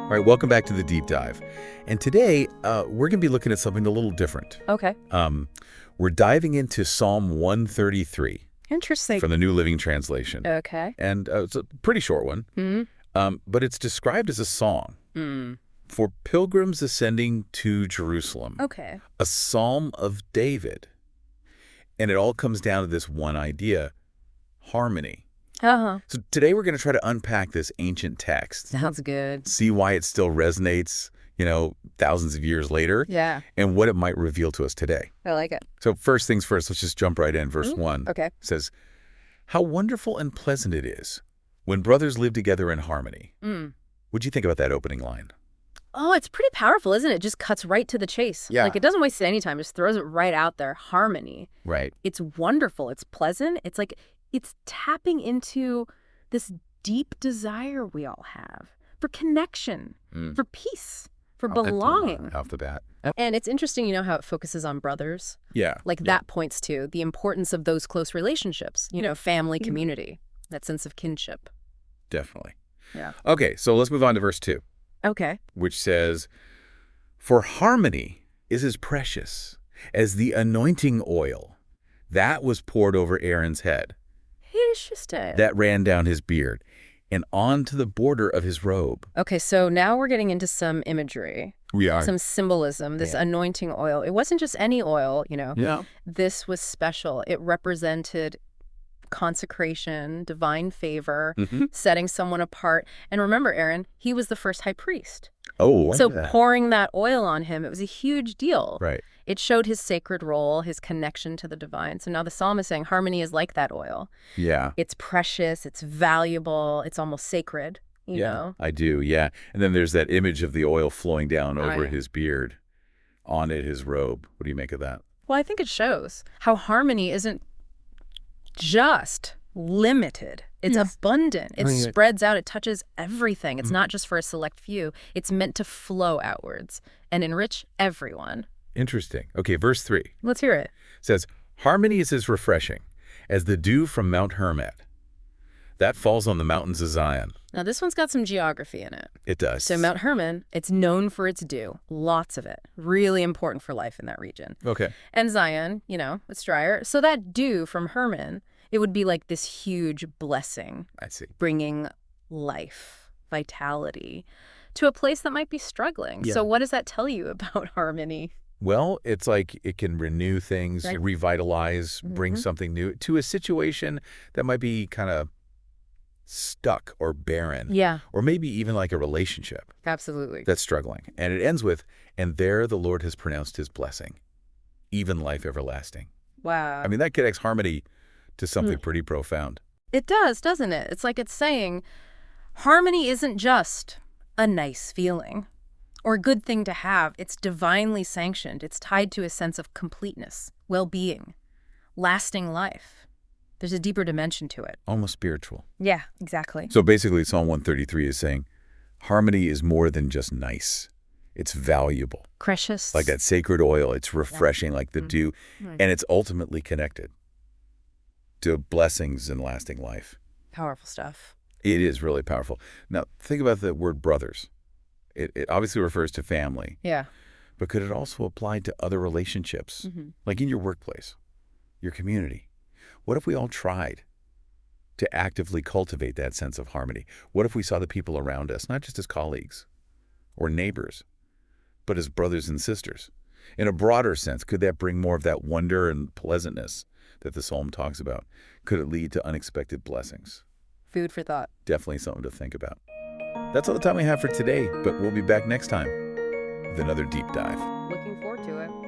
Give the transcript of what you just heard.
All right, welcome back to the Deep Dive. And today, we're going to be looking at something a little different. Okay. We're diving into Psalm 133 Interesting. from the New Living Translation. Okay. And it's a pretty short one, but it's described as a song for pilgrims ascending to Jerusalem. Okay. A psalm of David. And it all comes down to this one idea, harmony. Uh-huh. So today we're going to try to unpack this ancient text. Sounds good. See why it still resonates, thousands of years later. Yeah. And what it might reveal to us today. I like it. So first things first, let's just jump right in. Verse 1 Okay. says, "How wonderful and pleasant it is when brothers live together in harmony." What'd you think about that opening line? Oh, it's pretty powerful, isn't it? Just cuts right to the chase. Yeah. Like, it doesn't waste any time. Just throws it right out there. Harmony. Right. It's wonderful. It's pleasant. It's like it's tapping into this deep desire we all have for connection, for peace, for belonging. Off the bat. And it's interesting, how it focuses on brothers. Yeah. Like that points to the importance of those close relationships, family, community, that sense of kinship. Definitely. Yeah. Okay, so let's move on to verse 2, Okay. which says, "For harmony is as precious as the anointing oil that was poured over Aaron's head, Interesting. that ran down his beard, and onto the border of his robe." Okay, so now we're getting into some imagery, We are. some symbolism, this anointing oil. It wasn't just any oil, Yeah. This was special. It represented consecration, divine favor, setting someone apart. And remember, Aaron, he was the first high priest. Oh, So pouring that oil on him, it was a huge deal. Right. It showed his sacred role, his connection to the divine. So now the psalm is saying harmony is like that oil. Yeah. It's precious, it's valuable, it's almost sacred, you know? I do, yeah. And then there's that image of the oil flowing down over Right. his beard, on it his robe. What do you make of that? Well, I think it shows how harmony isn't just limited. It's abundant. It spreads out. It touches everything. It's not just for a select few. It's meant to flow outwards and enrich everyone. Interesting. Okay, verse 3 Let's hear it. says, "Harmony is as refreshing as the dew from Mount Hermon that falls on the mountains of Zion." Now, this one's got some geography in it. It does. So Mount Hermon, it's known for its dew. Lots of it. Really important for life in that region. Okay. And Zion, it's drier. So that dew from Hermon, it would be like this huge blessing, I see. bringing life, vitality to a place that might be struggling. Yeah. So what does that tell you about harmony? Well, it's like it can renew things, Right. revitalize, bring something new to a situation that might be kind of stuck or barren. Yeah, Or maybe even like a relationship absolutely. that's struggling. And it ends with, "And there the Lord has pronounced his blessing, even life everlasting." Wow. I mean, that connects harmony to something pretty profound. It does, doesn't it? It's like it's saying harmony isn't just a nice feeling or a good thing to have. It's divinely sanctioned. It's tied to a sense of completeness, well-being, lasting life. There's a deeper dimension to it. Almost spiritual. Yeah, exactly. So basically, Psalm 133 is saying harmony is more than just nice. It's valuable. Precious. Like that sacred oil. It's refreshing like the dew. Right. And it's ultimately connected to blessings and lasting life. Powerful stuff. It is really powerful. Now, think about the word brothers. It obviously refers to family, Yeah. but could it also apply to other relationships? Like in your workplace, your community? What if we all tried to actively cultivate that sense of harmony? What if we saw the people around us, not just as colleagues or neighbors, but as brothers and sisters? In a broader sense, could that bring more of that wonder and pleasantness that the psalm talks about? Could it lead to unexpected blessings? Food for thought. Definitely something to think about. That's all the time we have for today, but we'll be back next time with another deep dive. Looking forward to it.